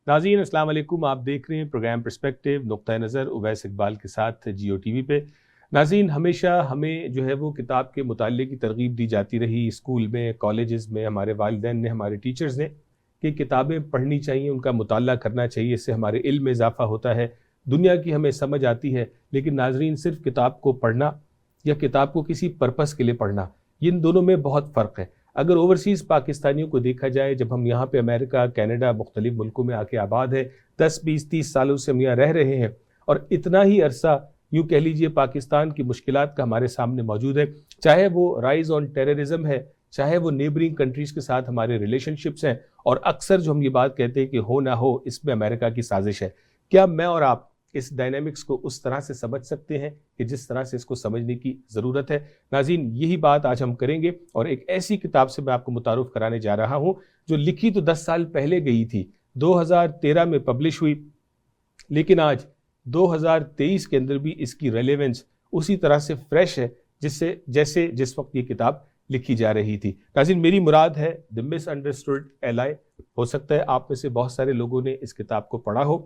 ناظرین السلام علیکم، آپ دیکھ رہے ہیں پروگرام پرسپیکٹیو نقطہ نظر اویس اقبال کے ساتھ جیو ٹی وی پہ۔ ناظرین، ہمیشہ ہمیں جو ہے وہ کتاب کے مطالعے کی ترغیب دی جاتی رہی، اسکول میں، کالجز میں، ہمارے والدین نے، ہمارے ٹیچرز نے، کہ کتابیں پڑھنی چاہیے، ان کا مطالعہ کرنا چاہیے، اس سے ہمارے علم میں اضافہ ہوتا ہے، دنیا کی ہمیں سمجھ آتی ہے۔ لیکن ناظرین، صرف کتاب کو پڑھنا یا کتاب کو کسی پرپس کے لیے پڑھنا، ان دونوں میں بہت فرق ہے۔ اگر اوورسیز پاکستانیوں کو دیکھا جائے، جب ہم یہاں پہ امریکہ، کینیڈا، مختلف ملکوں میں آ کے آباد ہے، 10 20 30 سالوں سے ہم یہاں رہ رہے ہیں، اور اتنا ہی عرصہ یوں کہہ لیجئے پاکستان کی مشکلات کا ہمارے سامنے موجود ہے، چاہے وہ رائز آن ٹیررزم ہے، چاہے وہ نیبرنگ کنٹریز کے ساتھ ہمارے ریلیشن شپس ہیں، اور اکثر جو ہم یہ بات کہتے ہیں کہ ہو نہ ہو اس میں امریکہ کی سازش ہے۔ کیا میں اور آپ اس ڈائنامکس کو اس طرح سے سمجھ سکتے ہیں کہ جس طرح سے اس کو سمجھنے کی ضرورت ہے؟ ناظرین، یہی بات آج ہم کریں گے، اور ایک ایسی کتاب سے میں آپ کو متعارف کرانے جا رہا ہوں جو لکھی تو 10 سال پہلے گئی تھی، 2013 میں پبلش ہوئی، لیکن آج 2023 کے اندر بھی اس کی ریلیونس اسی طرح سے فریش ہے جیسے جس وقت یہ کتاب لکھی جا رہی تھی۔ ناظرین، میری مراد ہے دی مس انڈرسٹوڈ ایلائی۔ ہو سکتا ہے آپ میں سے بہت سارے لوگوں نے اس کتاب کو پڑھا ہو،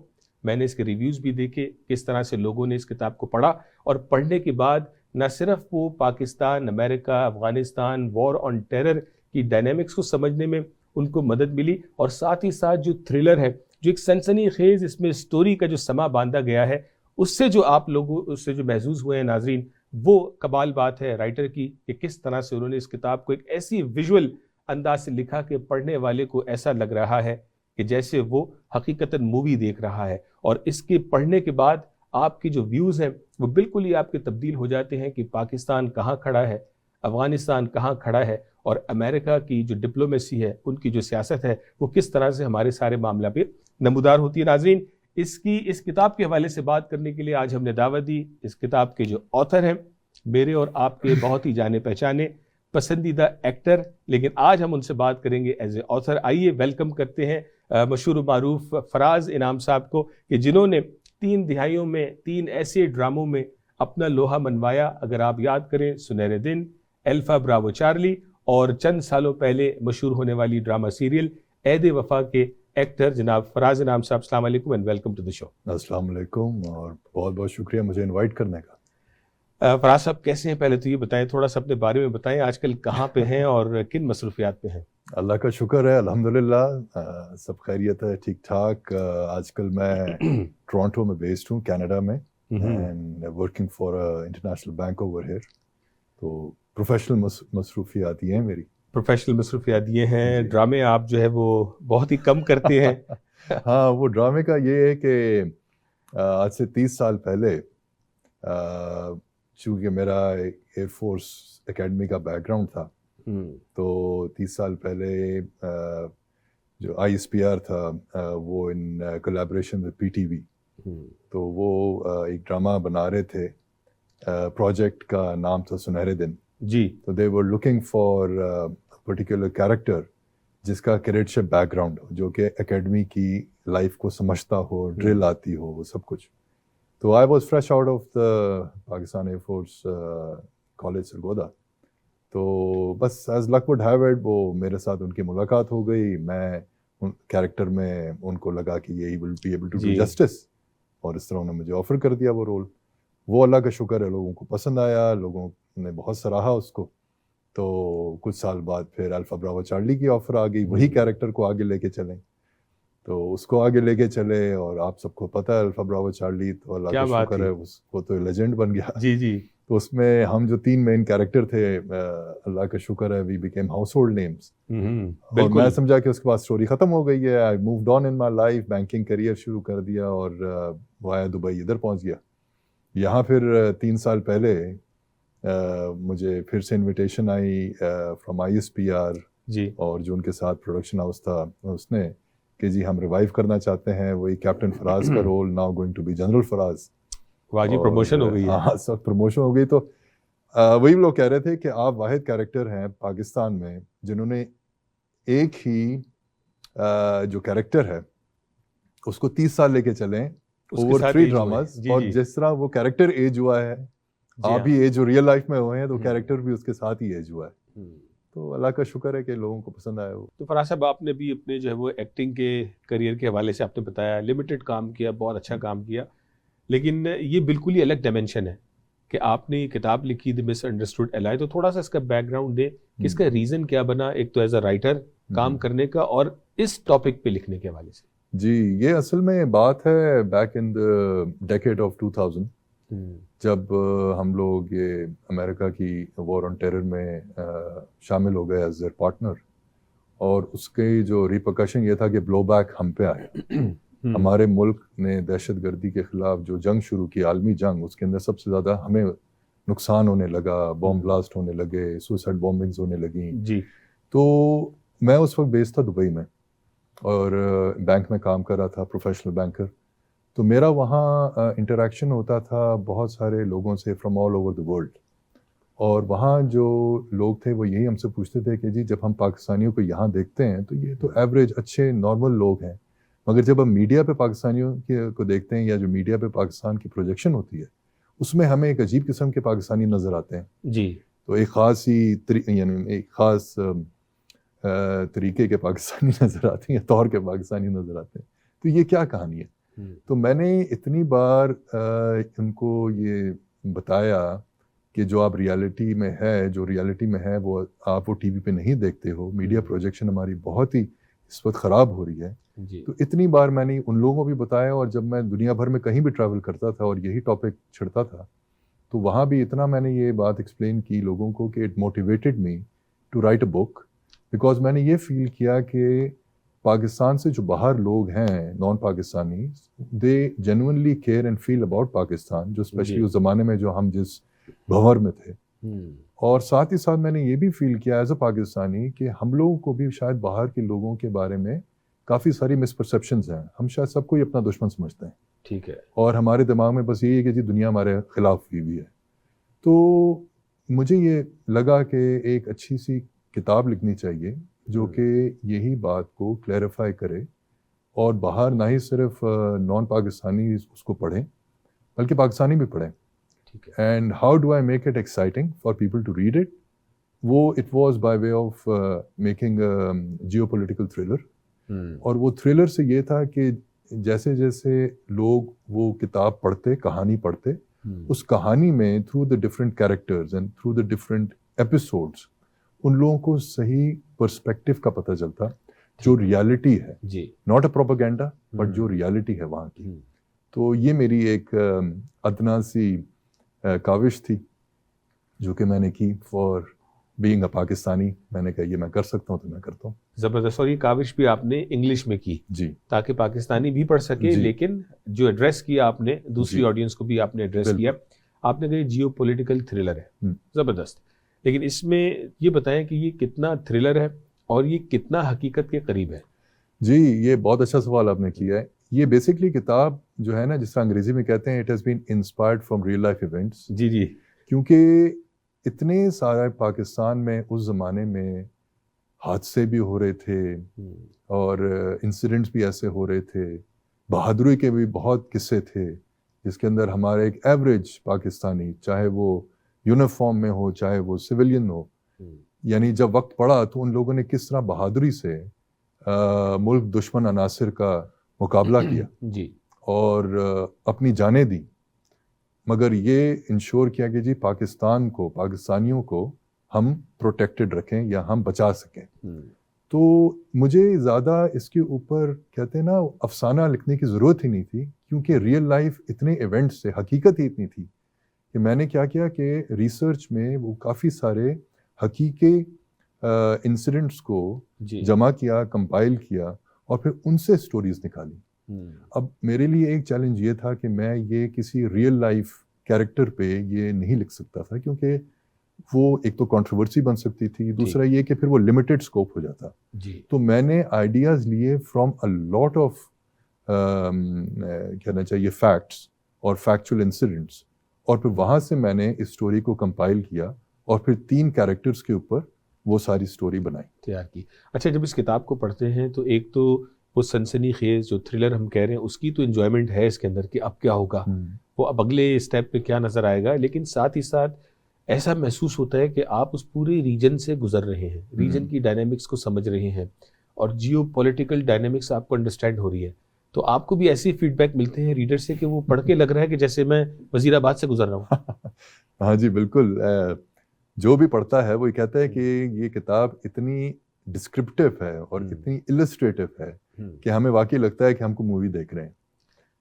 میں نے اس کے ریویوز بھی دیکھے، کس طرح سے لوگوں نے اس کتاب کو پڑھا، اور پڑھنے کے بعد نہ صرف وہ پاکستان، امریکہ، افغانستان، وار آن ٹیرر کی ڈائنامکس کو سمجھنے میں ان کو مدد ملی، اور ساتھ ہی ساتھ جو تھرلر ہے، جو ایک سنسنی خیز اس میں سٹوری کا جو سما باندھا گیا ہے، اس سے جو آپ لوگوں اس سے جو محظوظ ہوئے ہیں ناظرین، وہ کمال بات ہے رائٹر کی کہ کس طرح سے انہوں نے اس کتاب کو ایک ایسی ویژول انداز سے لکھا کہ پڑھنے والے کو ایسا لگ رہا ہے کہ جیسے وہ حقیقتاً مووی دیکھ رہا ہے، اور اس کے پڑھنے کے بعد آپ کی جو ویوز ہیں وہ بالکل ہی آپ کے تبدیل ہو جاتے ہیں کہ پاکستان کہاں کھڑا ہے، افغانستان کہاں کھڑا ہے، اور امریکہ کی جو ڈپلومیسی ہے، ان کی جو سیاست ہے، وہ کس طرح سے ہمارے سارے معاملہ پہ نمودار ہوتی ہے۔ ناظرین، اس کتاب کے حوالے سے بات کرنے کے لیے آج ہم نے دعوت دی اس کتاب کے جو آتھر ہیں، میرے اور آپ کے بہت ہی جانے پہچانے پسندیدہ ایکٹر، لیکن آج ہم ان سے بات کریں گے ایز اے آتھر۔ آئیے ویلکم کرتے ہیں مشہور و معروف فراز انعام صاحب کو، کہ جنہوں نے 3 دہائیوں میں 3 ایسے ڈراموں میں اپنا لوہا منوایا۔ اگر آپ یاد کریں، سنہرے دن، الفا براوو چارلی، اور چند سالوں پہلے مشہور ہونے والی ڈرامہ سیریل عہد وفا کے ایکٹر جناب فراز انعام صاحب، السلام علیکم اینڈ ویلکم ٹو دی شو۔ السلام علیکم، اور بہت بہت شکریہ مجھے انوائٹ کرنے کا۔ فراز صاحب کیسے ہیں؟ پہلے تو یہ بتائیں، تھوڑا سا اپنے بارے میں بتائیں، آج کل کہاں پہ ہیں اور کن مصروفیات پہ ہیں؟ اللہ کا شکر ہے، الحمدللہ سب خیریت ہے، ٹھیک ٹھاک۔ آج کل میں ٹورانٹو میں بیسڈ ہوں، کینیڈا میں، and working for international bank over here. تو پروفیشنل مصروفیات یہ ہیں میری۔ پروفیشنل مصروفیات یہ ہیں، ڈرامے آپ جو ہے وہ بہت ہی کم کرتے ہیں۔ ہاں، وہ ڈرامے کا یہ ہے کہ آج سے 30 سال پہلے، چونکہ میرا ایئر فورس اکیڈمی کا بیک گراؤنڈ تھا، تو 30 سال پہلے جو ISPR تھا وہ ان کولیبریشن ود PTV، تو وہ ایک ڈرامہ بنا رہے تھے، پروجیکٹ کا نام تھا سنہرے دن جی۔ تو they were looking for particular character جس کا کیڈٹشپ بیک گراؤنڈ ہو، جو کہ اکیڈمی کی لائف کو سمجھتا ہو، ڈرل آتی ہو، وہ سب کچھ۔ تو I was fresh out of the Pakistan air force college Sargodha, تو بس as luck would have it وہ میرے ساتھ ان کی ملاقات ہو گئی۔ میں کیریکٹر میں ان کو لگا کہ یہ will be able to do justice, اور اس طرح انہوں نے مجھے آفر کر دیا وہ رول۔ وہ اللہ کا شکر ہے لوگوں کو پسند آیا، لوگوں نے بہت سراہا اس کو۔ تو کچھ سال بعد پھر الفا براوو چارلی کی آفر آ گئی، وہی کیریکٹر کو آگے لے کے چلیں، تو اس کو آگے لے کے چلے، اور آپ سب کو پتہ ہے الفا براوو چارلی تو اللہ کا شکر ہے وہ تو لیجنڈ بن گیا۔ جی جی۔ تو اس میں ہم جو 3 مین کیریکٹر تھے، اللہ کا شکر ہے we became household names, اور میں سمجھا کہ اس کے بعد اسٹوری ختم ہو گئی ہے، آئی moved on in my life, banking career شروع کر دیا، اور وایا دبئی ادھر پہنچ گیا۔ یہاں پھر 3 سال پہلے مجھے پھر سے انویٹیشن آئی فرام ISPR جی، اور جو ان کے ساتھ پروڈکشن ہاؤس تھا اس نے، کہ جی ہم ریوائیو کرنا چاہتے ہیں وہی کیپٹن فراز کا role, now going to be general Faraz. واجی پروموشن ہو گئی ہے۔ ہاں، سب پروموشن ہو گئی۔ تو وہی لوگ کہہ رہے تھے کہ آپ واحد کیریکٹر ہیں پاکستان میں جنہوں نے ایک ہی جو کیریکٹر ہے اس کو 30 سال لے کے چلیں اوور 3 ڈراماز، اور جس طرح وہ کیریکٹر ایج ہوا ہے، آپ بھی ایج ریئل لائف میں ہوئے ہیں، تو کیریکٹر بھی اس کے ساتھ ہی ایج ہوا ہے۔ تو اللہ کا شکر ہے کہ لوگوں کو پسند آیا وہ. تو فراز صاحب آپ نے بھی اپنے جو ہے وہ ایکٹنگ کے کریئر کے حوالے سے آپ نے بتایا لمیٹڈ کام کیا, بہت اچھا کام کیا, لیکن یہ بالکل ہی الگ ڈائمینشن ہے کہ آپ نے یہ کتاب لکھی دی مس انڈرسٹوڈ ایلائی. تو تھوڑا سا اس کا بیک گراؤنڈ دیں کہ اس کا ریزن کیا بنا, ایک تو ایز اے رائٹر کام کرنے کا اور اس ٹاپک پہ لکھنے کے حوالے سے. جی یہ اصل میں بات ہے back in the decade of 2000 جب ہم لوگ یہ امریکہ کی وار آن ٹیرر میں شامل ہو گئے ایز دیئر پارٹنر, اور اس کی جو ریپرکشن یہ تھا کہ بلو بیک ہم پہ آیا. ہمارے ملک نے دہشت گردی کے خلاف جو جنگ شروع کی, عالمی جنگ, اس کے اندر سب سے زیادہ ہمیں نقصان ہونے لگا, بوم بلاسٹ ہونے لگے, سوسائڈ بومبنگز ہونے لگیں. جی تو میں اس وقت بیس تھا دبئی میں اور بینک میں کام کر رہا تھا, پروفیشنل بینکر. تو میرا وہاں انٹریکشن ہوتا تھا بہت سارے لوگوں سے from all over the world, اور وہاں جو لوگ تھے وہ یہی ہم سے پوچھتے تھے کہ جی جب ہم پاکستانیوں کو یہاں دیکھتے ہیں تو یہ تو ایوریج اچھے نارمل لوگ ہیں, مگر جب ہم میڈیا پہ پاکستانیوں کو دیکھتے ہیں یا جو میڈیا پہ پاکستان کی پروجیکشن ہوتی ہے اس میں ہمیں ایک عجیب قسم کے پاکستانی نظر آتے ہیں. جی تو ایک خاص ہی یعنی ایک خاص طریقے کے پاکستانی نظر آتے ہیں, طور کے پاکستانی نظر آتے ہیں. تو یہ کیا کہانی ہے؟ تو میں نے اتنی بار ان کو یہ بتایا کہ جو آپ ریالٹی میں ہے, جو ریالٹی میں ہے وہ آپ وہ ٹی وی پہ نہیں دیکھتے ہو. میڈیا پروجیکشن ہماری بہت ہی اس وقت خراب ہو رہی ہے. تو اتنی بار میں نے ان لوگوں کو بھی بتایا, اور جب میں دنیا بھر میں کہیں بھی ٹریول کرتا تھا اور یہی ٹاپک چھڑتا تھا تو وہاں بھی اتنا میں نے یہ بات ایکسپلین کی لوگوں کو کہ it motivated me to write a book, because میں نے یہ فیل کیا کہ پاکستان سے جو باہر لوگ ہیں non Pakistani, they genuinely care and feel about Pakistan, جو اسپیشلی اس زمانے میں جو ہم جس بھنور میں تھے. اور ساتھ ہی ساتھ میں نے یہ بھی فیل کیا ایز اے پاکستانی کہ ہم لوگوں کو بھی شاید باہر کے لوگوں کے بارے میں کافی ساری مسپرسیپشنز ہیں. ہم شاید سب کو ہی اپنا دشمن سمجھتے ہیں. ٹھیک ہے. اور ہمارے دماغ میں بس یہی ہے کہ جی دنیا ہمارے خلاف ہوئی ہوئی ہے. تو مجھے یہ لگا کہ ایک اچھی سی کتاب لکھنی چاہیے جو کہ یہی بات کو کلیریفائی کرے, اور باہر نہ ہی صرف نان پاکستانی اس کو پڑھیں بلکہ پاکستانی بھی پڑھیں. And how do I make it exciting for people to read it. وہ it was by way of making geopolitical thriller, اور وہ تھرلر سے یہ تھا کہ جیسے جیسے لوگ وہ کتاب پڑھتے, کہانی پڑھتے, اس کہانی میں through the different characters and through the different episodes ان لوگوں کو صحیح پرسپیکٹو کا پتہ چلتا, جو ریالٹی ہے, جی ناٹ اے پروپیگنڈا بٹ جو ریالٹی ہے وہاں کی. تو یہ میری ایک ادنا سی کاوش تھی جو کہ میں نے کی فار بینگ اے پاکستانی. میں نے کہا یہ میں کر سکتا ہوں تو میں کرتا ہوں. زبردست. اور یہ کاوش بھی آپ نے انگلش میں کی جی, تاکہ پاکستانی بھی پڑھ سکے, لیکن جو ایڈریس کیا آپ نے دوسری آڈینس کو بھی آپ نے ایڈریس کیا. آپ نے کہا جیو پولیٹیکل تھرلر ہے, زبردست. لیکن اس میں یہ بتائیں کہ یہ کتنا تھرلر ہے اور یہ کتنا حقیقت کے قریب ہے؟ جی یہ بہت اچھا سوال آپ نے کیا ہے. یہ بیسکلی کتاب جو ہے نا, جس طرح انگریزی میں کہتے ہیں it has been inspired from real life events. جی جی. کیونکہ اتنے سارے پاکستان میں اس زمانے میں حادثے بھی ہو رہے تھے اور انسیڈنٹس بھی ایسے ہو رہے تھے, بہادری کے بھی بہت قصے تھے, جس کے اندر ہمارے ایک ایوریج پاکستانی, چاہے وہ یونیفارم میں ہو چاہے وہ سویلین ہو, یعنی جب وقت پڑا تو ان لوگوں نے کس طرح بہادری سے ملک دشمن عناصر کا مقابلہ کیا جی, اور اپنی جانیں دی, مگر یہ انشور کیا کہ جی پاکستان کو, پاکستانیوں کو ہم پروٹیکٹڈ رکھیں یا ہم بچا سکیں. تو مجھے زیادہ اس کے اوپر کہتے ہیں نا افسانہ لکھنے کی ضرورت ہی نہیں تھی, کیونکہ ریئل لائف اتنے ایونٹس سے حقیقت ہی اتنی تھی کہ میں نے کیا کیا کہ ریسرچ میں وہ کافی سارے حقیقی انسیڈنٹس کو جمع کیا, کمپائل کیا, اور پھر ان سے سٹوریز نکالی. اب میرے لیے ایک چیلنج یہ تھا کہ میں یہ کسی ریئل لائف کیریکٹر پہ یہ نہیں لکھ سکتا تھا, کیونکہ وہ ایک تو کنٹروورسی بن سکتی تھی, دوسرا یہ کہ پھر وہ لمیٹڈ اسکوپ ہو جاتا. تو میں نے آئیڈیاز لیے فرام اے لاٹ آف کہنا چاہیے فیکٹس اور فیکچوئل انسیڈنٹس, اور پھر وہاں سے میں نے اس اسٹوری کو کمپائل کیا اور پھر 3 کیریکٹرز کے اوپر وہ ساری اسٹوری بنائی, تیار کی. اچھا, جب اس کتاب کو پڑھتے ہیں تو ایک تو وہ سنسنی خیز جو تھرلر ہم کہہ رہے ہیں اس کی تو انجوائمنٹ ہے اس کے اندر کہ اب کیا ہوگا, وہ اب اگلے اسٹیپ پہ کیا نظر آئے گا, لیکن ساتھ ہی ساتھ ایسا محسوس ہوتا ہے کہ آپ اس پورے ریجن سے گزر رہے ہیں, ریجن کی ڈائنامکس کو سمجھ رہے ہیں اور جیو پولیٹیکل ڈائنامکس آپ کو انڈرسٹینڈ ہو رہی ہے. تو آپ کو بھی ایسے فیڈ بیک ملتے ہیں ریڈر سے کہ وہ پڑھ کے لگ رہا ہے کہ جیسے میں وزیر آباد سے گزر رہا ہوں؟ ہاں جی بالکل, جو بھی پڑھتا ہے وہ یہ کہتا ہے کہ یہ کتاب اتنی ڈسکرپٹیو ہے اور اتنی السٹریٹو ہے کہ ہمیں واقعی لگتا ہے کہ ہم کو مووی دیکھ رہے ہیں.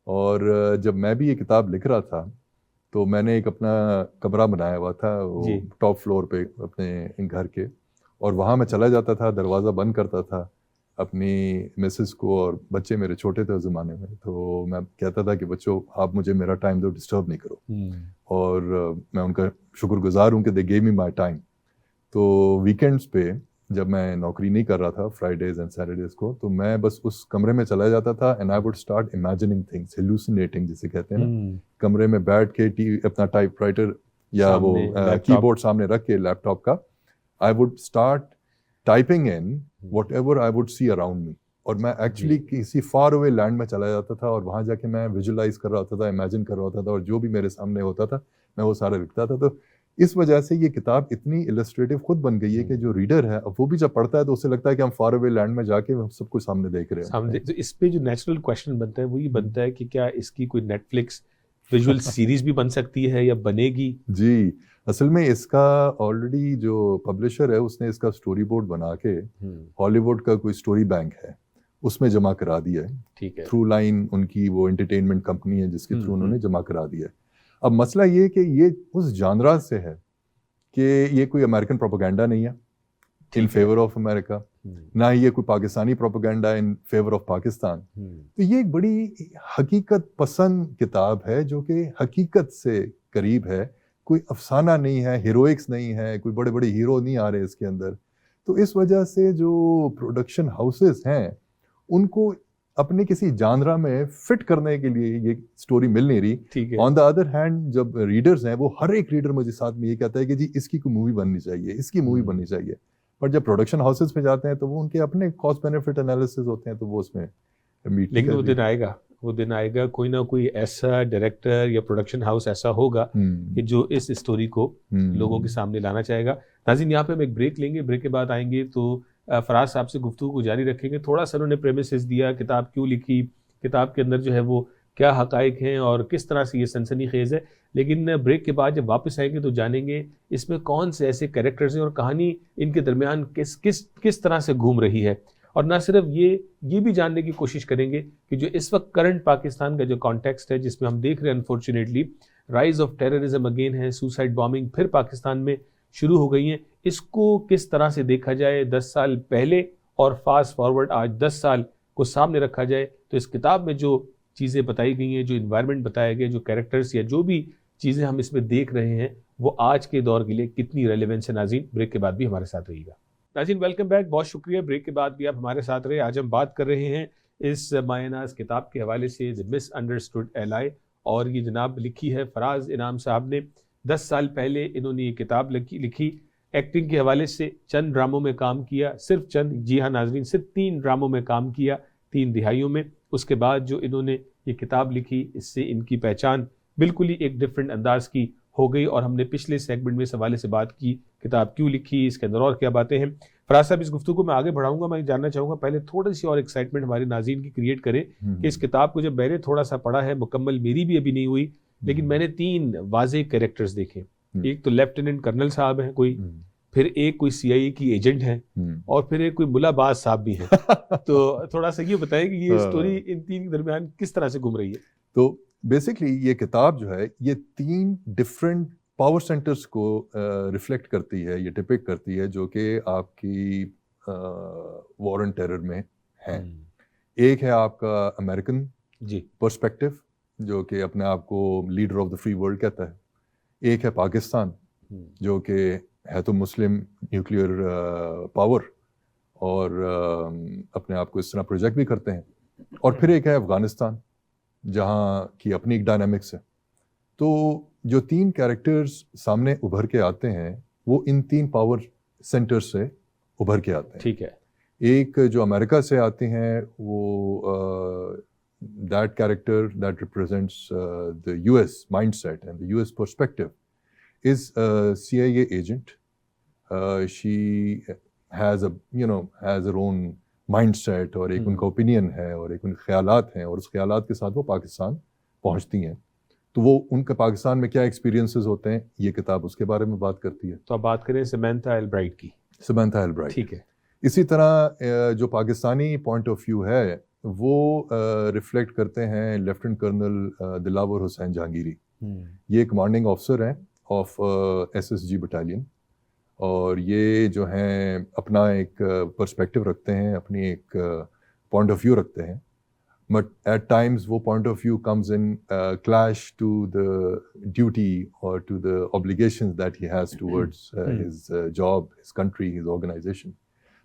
اور جب میں بھی یہ کتاب لکھ رہا تھا تو میں نے ایک اپنا کمرہ بنایا ہوا تھا وہ ٹاپ فلور پہ اپنے گھر کے, اور وہاں میں چلا جاتا تھا, دروازہ بند کرتا تھا اپنی مسز کو, اور بچے میرے چھوٹے تھے اس زمانے میں, تو میں کہتا تھا کہ بچوں آپ مجھے میرا ٹائم دو, ڈسٹرب نہیں کرو. اور میں ان کا شکر گزار ہوں کہ دے گیو می مائی ٹائم. تو ویکینڈس پہ جب میں نوکری نہیں کر رہا تھا, فرائیڈیز اینڈ سیٹرڈیز کو, تو میں بس اس کمرے میں چلا جاتا تھا and I would start imagining things, hallucinating جسے کہتے ہیں نا, کمرے میں بیٹھ کے اپنا ٹائپ رائٹر یا وہ کی بورڈ سامنے رکھ کے لیپ ٹاپ کا, آئی would start typing in what ever I would C around me. اور میں ایکچولی کسی فار اوے لینڈ میں چلا جاتا تھا اور وہاں جا کے میں ویژولائز کر رہا ہوتا تھا, امیجن کر رہا ہوتا تھا, اور جو بھی میرے سامنے ہوتا تھا میں وہ سارا لکھتا تھا. تو اس وجہ سے یہ کتاب اتنی السٹریٹو خود بن گئی ہے کہ جو ریڈر ہے اب وہ بھی جب پڑھتا ہے تو اسے لگتا ہے کہ ہم فار اوے لینڈ میں جا کے ہم سب کچھ سامنے دیکھ رہے ہیں. تو اس پہ جو نیچرل کویشچن بنتا ہے وہ یہ بنتا ہے کہ کیا اس کی کوئی نیٹ فلکس ویژول سیریز بھی بن سکتی ہے یا بنے گی؟ جی اصل میں اس کا آلریڈی جو پبلشر ہے اس نے اس کا سٹوری بورڈ بنا کے ہالی ووڈ کا کوئی سٹوری بینک ہے اس میں جمع کرا دیا ہے. ٹھیک ہے, تھرو لائن ان کی وہ انٹرٹینمنٹ کمپنی ہے جس کے تھرو انہوں نے جمع کرا دیا ہے. اب مسئلہ یہ کہ یہ اس جانرا سے ہے کہ یہ کوئی امریکن پروپیگنڈا نہیں ہے ان فیور آف امریکہ, نہ ہی یہ کوئی Pakistani propaganda in favour of Pakistan. تو یہ ایک بڑی حقیقت پسند کتاب ہے جو کہ حقیقت سے قریب ہے, کوئی افسانہ نہیں ہے, ہیروئکس نہیں ہے, کوئی بڑے بڑے ہیرو نہیں آ رہے اس کے اندر. تو اس وجہ سے جو پروڈکشن ہاؤسز ہیں ان کو اپنے کسی جانرا میں فٹ کرنے کے لیے یہ سٹوری مل نہیں رہی. آن دا ادر ہینڈ جب ریڈرز ہیں وہ ہر ایک ریڈر مجھے ساتھ میں یہ کہتا ہے کہ جی اس کی کوئی مووی بننی چاہیے, اس کی مووی بننی چاہیے. پر جب پروڈکشن ہاؤسز پہ جاتے ہیں تو وہ ان کے اپنے کاسٹ بینیفٹ انالیسز ہوتے ہیں تو وہ اس میں لیکن وہ دن آئے گا, وہ دن آئے گا کوئی نہ کوئی ایسا ڈائریکٹر یا پروڈکشن ہاؤس ایسا ہوگا کہ جو اس اسٹوری کو لوگوں کے سامنے لانا چاہے گا. ناظرین یہاں پہ ہم ایک بریک لیں گے, بریک کے بعد آئیں گے تو فراز صاحب سے گفتگو کو جاری رکھیں گے. تھوڑا سا انہوں نے پریمیسز دیا, کتاب کیوں لکھی, کتاب کے اندر جو ہے وہ کیا حقائق ہیں اور کس طرح سے یہ سنسنی خیز ہے. لیکن بریک کے بعد جب واپس آئیں گے تو جانیں گے اس میں کون سے ایسے کریکٹرز ہیں اور کہانی ان کے درمیان کس طرح سے گھوم رہی ہے. اور نہ صرف یہ بھی جاننے کی کوشش کریں گے کہ جو اس وقت کرنٹ پاکستان کا جو کانٹیکسٹ ہے جس میں ہم دیکھ رہے ہیں unfortunately rise of terrorism again ہے, سوسائڈ بامبنگ پھر پاکستان میں شروع ہو گئی ہیں, اس کو کس طرح سے دیکھا جائے 10 سال پہلے اور فاسٹ فارورڈ آج 10 سال کو سامنے رکھا جائے تو اس کتاب میں جو چیزیں بتائی گئی ہیں, جو انوائرمنٹ بتایا گیا, جو کیریکٹرز یا جو بھی چیزیں ہم اس میں دیکھ رہے ہیں وہ آج کے دور کے لیے کتنی ریلیونس ہے. ناظرین بریک کے بعد بھی ہمارے ساتھ رہیے گا. ناظرین ویلکم بیک, بہت شکریہ, بریک کے بعد بھی آپ ہمارے ساتھ رہے. آج ہم بات کر رہے ہیں اس مایہ ناز کتاب کے حوالے سے دی مس انڈرسٹوڈ ایلائی, اور یہ جناب لکھی ہے فراز انعام صاحب نے. 10 سال پہلے انہوں نے یہ کتاب لکھی. ایکٹنگ کے حوالے سے چند ڈراموں میں کام کیا, صرف چند, جی ہاں ناظرین, صرف 3 ڈراموں میں کام کیا 3 دہائیوں میں. اس کے بعد جو انہوں نے یہ کتاب لکھی اس سے ان کی پہچان بالکل ہی ایک ڈفرینٹ انداز کی ہو گئی, اور ہم نے پچھلے سیگمنٹ میں اس حوالے سے بات کی کتاب کیوں لکھی, اس کے اندر اور کیا باتیں ہیں. فراز صاحب اس گفتگو کو میں آگے بڑھاؤں گا, میں جاننا چاہوں گا پہلے تھوڑی سی اور ایکسائٹمنٹ ہمارے ناظرین کی کریٹ کرے کہ اس کتاب کو جب میں نے تھوڑا سا پڑھا ہے, مکمل میری بھی ابھی نہیں ہوئی, لیکن میں نے 3 واضح کریکٹرز دیکھے. ایک تو لیفٹیننٹ کرنل صاحب ہیں کوئی, پھر ایک کوئی CIA کی ایجنٹ ہے, اور پھر ایک کوئی ملا باز صاحب بھی ہیں. تو تھوڑا سا یہ بتائیں کہ یہ سٹوری ان 3 کے درمیان کس طرح سے گھوم رہی ہے. تو بیسکلی یہ کتاب جو ہے یہ 3 ڈفرینٹ پاور سینٹرز کو ریفلیکٹ کرتی ہے, یہ ڈپکٹ کرتی ہے جو کہ آپ کی وار اینڈ ٹیرر میں ہیں. ایک ہے آپ کا امریکن پرسپیکٹو جو کہ اپنے آپ کو leader of the free world کہتا ہے. ایک ہے پاکستان جو کہ ہے تو مسلم نیوکلیئر پاور اور اپنے آپ کو اس طرح پروجیکٹ بھی کرتے ہیں. اور پھر ایک ہے افغانستان جہاں کی اپنی ایک ڈائنامکس ہے. تو جو 3 کیریکٹرز سامنے ابھر کے آتے ہیں وہ ان 3 پاور سینٹر سے ابھر کے آتے ہیں. ٹھیک ہے. ایک جو امریکہ سے آتے ہیں وہ that character that represents the US mindset and the US perspective. is a CIA agent. She has her own mindset اور ایک ان کا اوپینین ہے اور ایک ان کے خیالات ہیں اور اس خیالات کے ساتھ وہ پاکستان پہنچتی ہیں. تو وہ ان کے پاکستان میں کیا ایکسپیرینسز ہوتے ہیں یہ کتاب اس کے بارے میں بات کرتی ہے. تو آپ بات کریں سیمنتھا البرائٹ کی. سیمنتھا البرائٹ, ٹھیک ہے. اسی طرح جو پاکستانی پوائنٹ آف ویو ہے وہ ریفلیکٹ کرتے ہیں لیفٹیننٹ کرنل دلاور حسین جہانگیری. یہ کمانڈنگ آفسر ہیں آف SSG بٹالین, اور یہ جو ہیں اپنا ایک پرسپیکٹو رکھتے ہیں, اپنی ایک پوائنٹ آف ویو رکھتے ہیں, بٹ ایٹ ٹائمز وہ point of view comes in clash to the duty اور to the obbligations that he has towards his job, his country, his organization.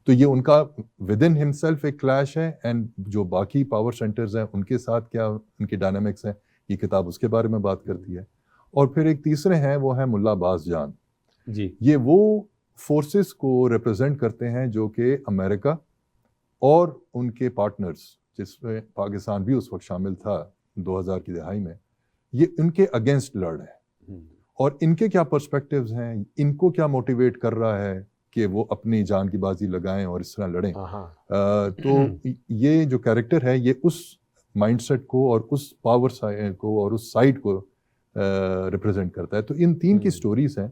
تو یہ ان کا ود ان ہمسیلف ایک clash ہے, and جو باقی پاور سینٹرز ہیں ان کے ساتھ کیا ان کی ڈائنامکس ہیں, یہ کتاب اس کے بارے میں بات کرتی ہے. اور پھر ایک تیسرے ہیں, وہ ہیں ملا عباس جان. جی, یہ وہ فورسز کو ریپرزینٹ کرتے ہیں جو کہ امریکہ اور ان کے پارٹنرز, جس میں پاکستان بھی اس وقت شامل تھا 2000 کی دہائی میں, یہ ان کے اگینسٹ لڑ رہے ہیں. اور ان کے کیا پرسپیکٹیوز ہیں, ان کو کیا موٹیویٹ کر رہا ہے کہ وہ اپنی جان کی بازی لگائیں اور اس طرح لڑیں. تو یہ جو کیریکٹر ہے یہ اس مائنڈ سیٹ کو اور اس پاور کو اور اس سائڈ کو ریپرزینٹ کرتا ہے. تو ان تین کی سٹوریز ہیں.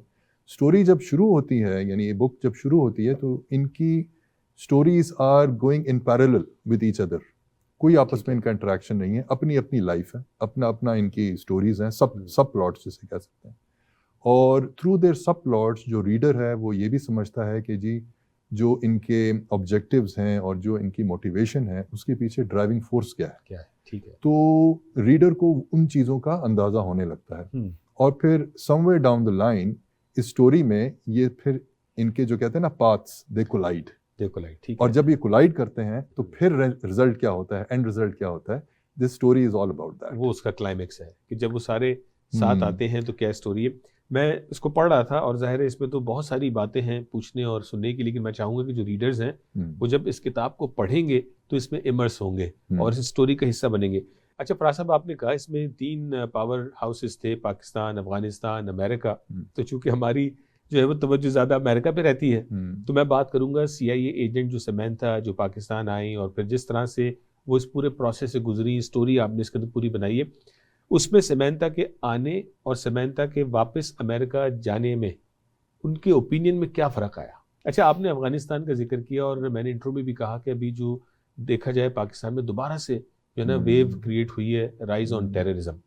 سٹوری جب شروع ہوتی ہے, یعنی یہ بک جب شروع ہوتی ہے, تو ان کی stories are going in parallel with each other. کوئی آپس میں ان کا انٹریکشن نہیں ہے, اپنی اپنی لائف ہے, اپنا اپنا ان کی سٹوریز ہیں, سب پلاٹس جسے کہہ سکتے ہیں. اور تھرو دیر سب پلاٹس جو ریڈر ہے وہ یہ بھی سمجھتا ہے کہ جی جو ان کے آبجیکٹیوز ہیں اور جو ان کی موٹیویشن ہے اس کے پیچھے ڈرائیونگ فورس کیا ہے. ٹھیک ہے. تو ریڈر کو ان چیزوں کا اندازہ ہونے لگتا ہے. اور پھر somewhere down the line اس اسٹوری میں یہ پھر ان کے جو کہتے ہیں نا پاتھس دے کولائڈ. اور جب یہ کولائڈ کرتے ہیں تو پھر رزلٹ کیا ہوتا ہے, اینڈ رزلٹ کیا ہوتا ہے. This story is all about that. وہ اس کا کلائمیکس ہے کہ جب وہ سارے ساتھ آتے ہیں تو کیا اسٹوری ہے. میں اس کو پڑھ رہا تھا اور ظاہر ہے اس میں تو بہت ساری باتیں ہیں پوچھنے اور سننے کی, لیکن میں چاہوں گا کہ جو ریڈرز ہیں وہ جب اس کتاب کو پڑھیں گے تو اس میں امرس ہوں گے اور اس اسٹوری کا حصہ بنیں گے. اچھا فراز صاحب, آپ نے کہا اس میں 3 پاور ہاؤسز تھے, پاکستان, افغانستان, امریکہ. تو چونکہ ہماری جو ہے وہ توجہ زیادہ امریکہ پہ رہتی ہے, تو میں بات کروں گا CIA ایجنٹ جو سیمنتھا, جو پاکستان آئیں اور پھر جس طرح سے وہ اس پورے پروسیس سے گزری, اسٹوری آپ نے اس کے اندر پوری بنائی ہے. اس میں سیمنتھا کے آنے اور سیمنتھا کے واپس امریکہ جانے میں ان کے اوپینین میں کیا فرق آیا؟ اچھا, آپ نے افغانستان کا ذکر کیا اور میں نے انٹرو میں بھی کہا کہ ابھی جو دیکھا جائے پاکستان میں دوبارہ سے جو ہے نا ویو کریٹ ہوئی ہے, رائز آن ٹیررزم.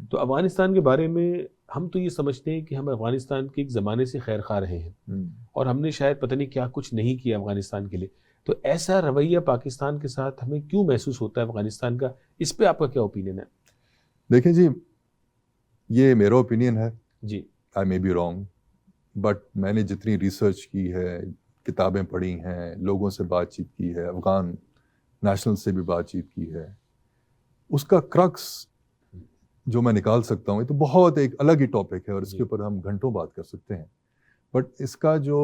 تو افغانستان کے بارے میں ہم تو یہ سمجھتے ہیں کہ ہم افغانستان کے ایک زمانے سے خیر خواہ رہے ہیں اور ہم نے شاید پتہ نہیں کیا کچھ نہیں کیا افغانستان کے لیے. تو ایسا رویہ پاکستان کے ساتھ ہمیں کیوں محسوس ہوتا ہے افغانستان کا؟ اس پہ آپ کا کیا اوپینین ہے؟ دیکھیں جی, یہ میرا اوپینین ہے جی, آئی مے بی رانگ, بٹ میں نے جتنی ریسرچ کی ہے, کتابیں پڑھی ہیں, لوگوں سے بات چیت کی ہے, افغان نیشنل سے بھی بات چیت کی ہے, اس کا کرکس جو میں نکال سکتا ہوں, یہ تو بہت ایک الگ ہی ٹاپک ہے اور اس کے اوپر ہم گھنٹوں بات کر سکتے ہیں, بٹ اس کا جو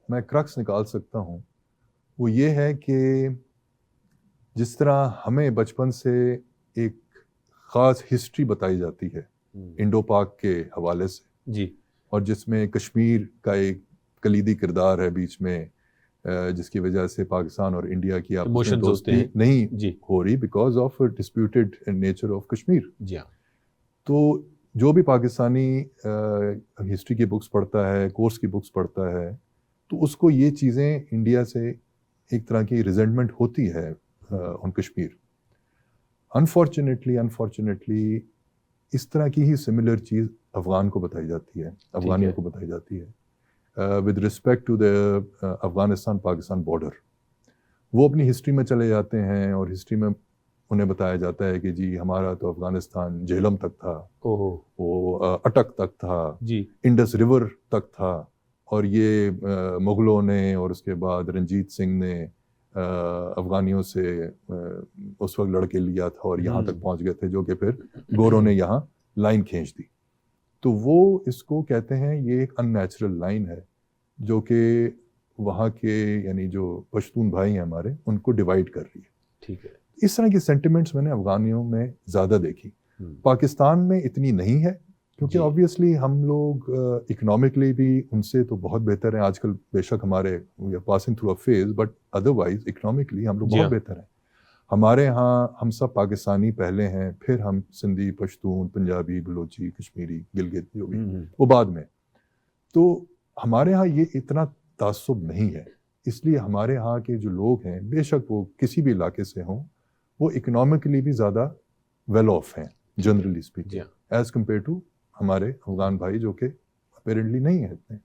میں کرکس نکال سکتا ہوں وہ یہ ہے کہ جس طرح ہمیں بچپن سے ایک خاص ہسٹری بتائی جاتی ہے انڈو پاک کے حوالے سے, جی, اور جس میں کشمیر کا ایک کلیدی کردار ہے بیچ میں, جس کی وجہ سے پاکستان اور انڈیا کی آپس میں دوستی نہیں ہو رہی because of disputed nature of Kashmir. جی ہاں. تو جو بھی پاکستانی ہسٹری کی بکس پڑھتا ہے, کورس کی بکس پڑھتا ہے, تو اس کو یہ چیزیں انڈیا سے ایک طرح کی ریزنٹمنٹ ہوتی ہے آن کشمیر. انفارچونیٹلی اس طرح کی ہی سملر چیز افغان کو بتائی جاتی ہے, افغانیوں کو بتائی جاتی ہے with respect to the Afghanistan Pakistan border. وہ اپنی ہسٹری میں چلے جاتے ہیں اور ہسٹری میں انہیں بتایا جاتا ہے کہ جی ہمارا تو افغانستان جہلم تک تھا, وہ اٹک تک تھا, انڈس ریور تک تھا, اور یہ مغلوں نے اور اس کے بعد رنجیت سنگھ نے افغانیوں سے اس وقت لڑ کے لیا تھا اور یہاں تک پہنچ گئے تھے, جو کہ پھر گوروں نے یہاں لائن کھینچ دی. تو وہ اس کو کہتے ہیں یہ ایک ان نیچرل لائن ہے جو کہ وہاں کے یعنی جو پشتون بھائی ہیں ہمارے, ان کو ڈیوائڈ کر رہی ہے. ٹھیک ہے. اس طرح کی سینٹیمنٹس میں نے افغانیوں میں زیادہ دیکھی. پاکستان میں اتنی نہیں ہے کیونکہ آبویسلی ہم لوگ اکنامکلی بھی ان سے تو بہت بہتر ہیں آج کل. بے شک ہمارے we are passing through a phase, but otherwise economically ہم لوگ بہت بہتر ہیں. ہمارے ہاں ہم سب پاکستانی پہلے ہیں, پھر ہم سندھی, پشتون, پنجابی, بلوچی, کشمیری, گلگت جو بھی وہ بعد میں. تو ہمارے ہاں یہ اتنا تعصب نہیں ہے, اس لیے ہمارے ہاں کے جو لوگ ہیں بے شک وہ کسی بھی علاقے سے ہوں, وہ اکنامکلی بھی زیادہ ویل آف ہیں generally speaking as compare to ہمارے افغان بھائی جو کہ اپیرنٹلی نہیں ہیں اتنے.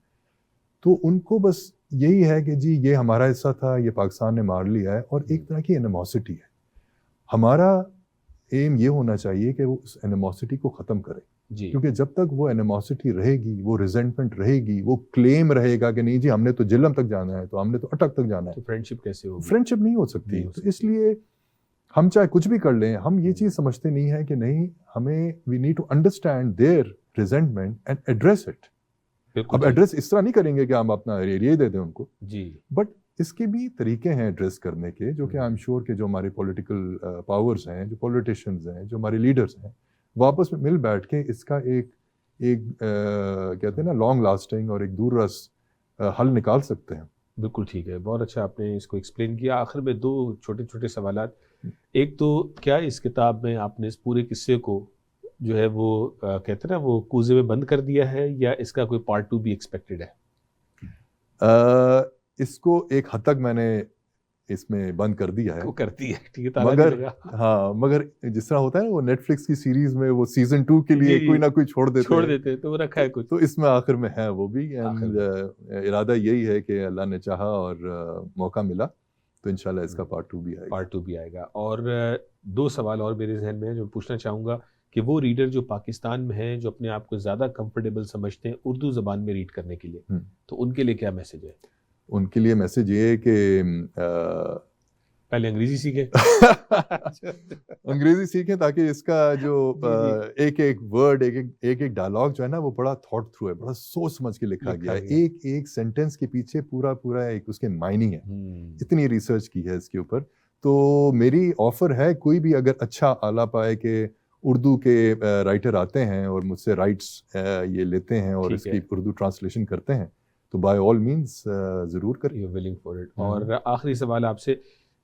تو ان کو بس یہی ہے کہ جی یہ ہمارا حصہ تھا, یہ پاکستان نے مار لیا ہے, اور ایک طرح کی اینیموسٹی ہے. ہمارا ایم یہ ہونا چاہیے کہ وہ اس اینیموسٹی کو ختم کرے, کیونکہ جب تک وہ اینیموسٹی رہے گی, وہ ریزنٹمنٹ رہے گی, وہ کلیم رہے گا کہ نہیں جی ہم نے تو جہلم تک جانا ہے, تو ہم نے تو اٹک تک جانا ہے, فرینڈشپ کیسے ہوگی؟ فرینڈشپ نہیں ہو سکتی. تو اس لیے ہم چاہے کچھ بھی کر لیں, ہم یہ چیز سمجھتے نہیں ہیں کہ نہیں, ہمیں we need to understand their resentment and address it. اب ایڈریس اس طرح نہیں کریں گے کہ ہم اپنا ایریا دے دیں ان کو, بٹ اس کے بھی طریقے ہیں ایڈریس کرنے کے, جو کہ آئی ایم شیور کہ جو ہمارے پولیٹیکل پاورز ہیں, جو پولیٹیشینز ہیں, جو ہمارے لیڈرز ہیں, واپس میں مل بیٹھ کے اس کا ایک کہتے ہیں نا لانگ لاسٹنگ اور ایک دور رس حل نکال سکتے ہیں. بالکل ٹھیک ہے, بہت اچھا آپ نے اس کو ایکسپلین کیا. آخر میں دو چھوٹے چھوٹے سوالات. ایک تو کیا اس کتاب میں آپ نے اس پورے قصے کو جو ہے وہ کہتے ہیں نا وہ کوزے میں بند کر دیا ہے, یا اس کا کوئی پارٹ 2 بھی ایکسپیکٹڈ ہے؟ اس کو ایک حد تک میں نے اس میں بند کر دیا ہے. وہ کرتی ہے مگر جس طرح ہوتا ہے نا وہ نیٹ فلکس کی سیریز میں وہ سیزن 2 کے لیے کوئی نہ کوئی چھوڑ دیتے تو وہ رکھا ہے کچھ, تو اس میں آخر میں ہے وہ بھی. ارادہ یہی ہے کہ اللہ نے چاہا اور موقع ملا تو انشاءاللہ اس کا پارٹ 2 بھی آئے گا. اور دو سوال اور میرے ذہن میں ہیں جو پوچھنا چاہوں گا کہ وہ ریڈر جو پاکستان میں ہیں, جو اپنے آپ کو زیادہ کمفرٹیبل سمجھتے ہیں اردو زبان میں ریڈ کرنے کے لیے, تو ان کے لیے کیا میسج ہے؟ ان کے لیے میسج یہ ہے کہ پہلے انگریزی سیکھیں انگریزی سیکھیں تاکہ اس کا جو ایک ایک ورڈ, ایک ایک ڈائلاگ جو ہے نا وہ بڑا تھاٹ تھرو ہے, بڑا سوچ سمجھ کے لکھا گیا ہے. ایک ایک سینٹینس کے پیچھے پورا ایک اس کے معنی ہے. اتنی ریسرچ کی ہے اس کے اوپر. تو میری آفر ہے, کوئی بھی اگر اچھا آلہ پائے کہ اردو کے رائٹر آتے ہیں اور مجھ سے رائٹس یہ لیتے ہیں اور اس کی اردو ٹرانسلیشن کرتے ہیں, تو بائی آل مینس ضرور کریں. ولنگ فار اٹ. اور آخری سوال آپ سے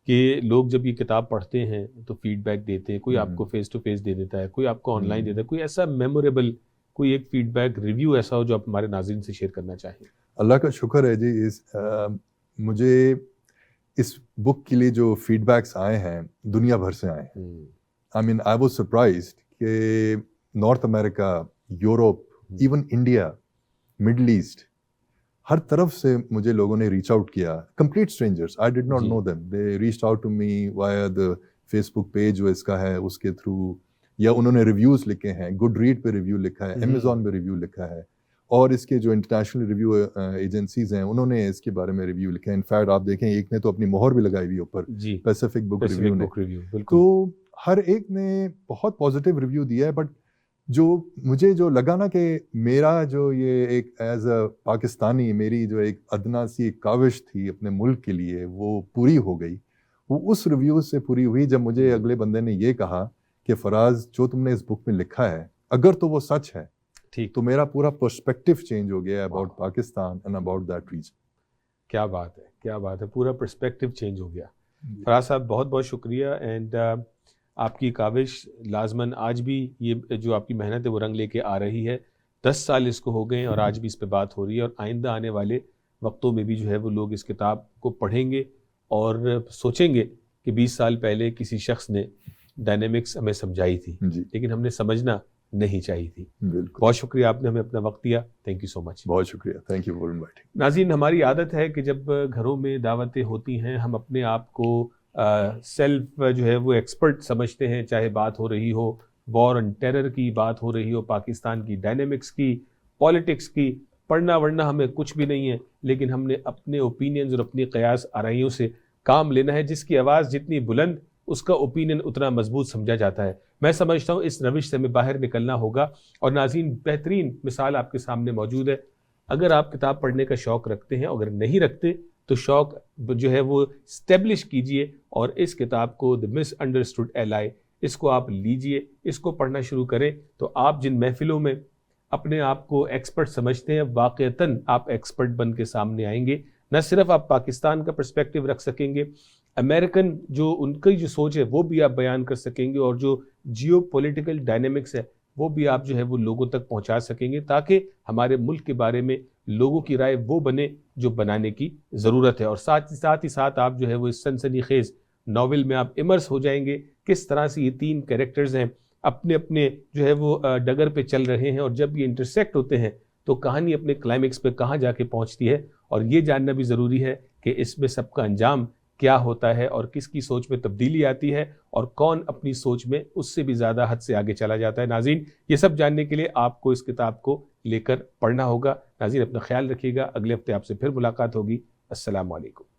کہ لوگ جب یہ کتاب پڑھتے ہیں تو فیڈ بیک دیتے ہیں, کوئی آپ کو فیس ٹو فیس دے دیتا ہے, کوئی آپ کو آن لائن دیتا ہے, کوئی ایسا میموریبل کوئی ایک فیڈ بیک ریویو ایسا ہو جو آپ ہمارے ناظرین سے شیئر کرنا چاہیں؟ اللہ کا شکر ہے جی, مجھے اس بک کے لیے جو فیڈ بیکس آئے ہیں دنیا بھر سے آئے ہیں. I mean, I was surprised کہ North America, Europe, even India, Middle East, ہر طرف سے مجھے لوگوں نے ریچ آؤٹ کیا. Complete strangers, I did not know them. They reached out to me via the Facebook page جو اس کا ہے اس کے تھرو, یا انہوں نے ریویوز لکھے ہیں, گڈ ریڈ پہ ریویو لکھا ہے, امیزون پہ ریویو لکھا ہے, اور اس کے جو انٹرنیشنل ریویو ایجنسیز ہیں انہوں نے اس کے بارے میں ریویو لکھا ہے. انفیکٹ آپ دیکھیں ایک نے تو اپنی مہر بھی لگائی ہوئی اوپر, پیسیفک بک ریویو نے. تو ہر ایک نے بہت پازیٹیو ریویو دیا ہے. بٹ جو مجھے جو لگا نا کہ میرا جو یہ ایک ایز اے پاکستانی میری جو ایک ادنا سی کاوش تھی اپنے ملک کے لیے وہ پوری ہو گئی. وہ اس ریویو سے پوری ہوئی جب مجھے اگلے بندے نے یہ کہا کہ فراز جو تم نے اس بک میں لکھا ہے اگر تو وہ سچ ہے تو میرا پورا پرسپیکٹیو چینج ہو گیا ہے about Pakistan and about that region. کیا بات ہے, کیا بات ہے, پورا پرسپیکٹیو چینج ہو گیا. فراز صاحب بہت بہت شکریہ. اینڈ آپ کی کاوش لازماً آج بھی یہ جو آپ کی محنت ہے وہ رنگ لے کے آ رہی ہے. 10 سال اس کو ہو گئے اور آج بھی اس پہ بات ہو رہی ہے, اور آئندہ آنے والے وقتوں میں بھی جو ہے وہ لوگ اس کتاب کو پڑھیں گے اور سوچیں گے کہ 20 سال پہلے کسی شخص نے ڈائنامکس ہمیں سمجھائی تھی لیکن ہم نے سمجھنا نہیں چاہیے تھی. بہت شکریہ, آپ نے ہمیں اپنا وقت دیا. تھینک یو سو مچ. بہت شکریہ, تھینک یو فار انوائٹنگ. ناظرین, ہماری عادت ہے کہ جب گھروں میں دعوتیں ہوتی ہیں ہم اپنے آپ کو سیلف جو ہے وہ ایکسپرٹ سمجھتے ہیں, چاہے بات ہو رہی ہو وار اینڈ ٹیرر کی, بات ہو رہی ہو پاکستان کی ڈائنامکس کی, پالیٹکس کی. پڑھنا ورنہ ہمیں کچھ بھی نہیں ہے, لیکن ہم نے اپنے اوپینینز اور اپنی قیاس آرائیوں سے کام لینا ہے. جس کی آواز جتنی بلند اس کا اوپینین اتنا مضبوط سمجھا جاتا ہے. میں سمجھتا ہوں اس روش سے ہمیں باہر نکلنا ہوگا. اور ناظرین, بہترین مثال آپ کے سامنے موجود ہے. اگر آپ کتاب پڑھنے کا شوق رکھتے ہیں, اگر نہیں رکھتے تو شوق جو ہے وہ اسٹیبلش کیجئے اور اس کتاب کو دی مس انڈرسٹوڈ ایلائی اس کو آپ لیجئے, اس کو پڑھنا شروع کریں. تو آپ جن محفلوں میں اپنے آپ کو ایکسپرٹ سمجھتے ہیں واقعتاً آپ ایکسپرٹ بن کے سامنے آئیں گے. نہ صرف آپ پاکستان کا پرسپیکٹیو رکھ سکیں گے, امریکن جو ان کی جو سوچ ہے وہ بھی آپ بیان کر سکیں گے, اور جو جیو پولیٹیکل ڈائنامکس ہے وہ بھی آپ جو ہے وہ لوگوں تک پہنچا سکیں گے, تاکہ ہمارے ملک کے بارے میں لوگوں کی رائے وہ بنے جو بنانے کی ضرورت ہے. اور ساتھ ہی ساتھ آپ جو ہے وہ اس سنسنی خیز ناول میں آپ امرس ہو جائیں گے, کس طرح سے یہ 3 کیریکٹرز ہیں اپنے اپنے جو ہے وہ ڈگر پہ چل رہے ہیں, اور جب یہ انٹرسیکٹ ہوتے ہیں تو کہانی اپنے کلائمیکس پہ کہاں جا کے پہنچتی ہے. اور یہ جاننا بھی ضروری ہے کہ اس میں سب کا انجام کیا ہوتا ہے, اور کس کی سوچ میں تبدیلی آتی ہے, اور کون اپنی سوچ میں اس سے بھی زیادہ حد سے آگے چلا جاتا ہے. ناظرین, یہ سب جاننے کے لیے آپ کو اس کتاب کو لے کر پڑھنا ہوگا. ناظرین, اپنا خیال رکھیے گا, اگلے ہفتے آپ سے پھر ملاقات ہوگی. السلام علیکم.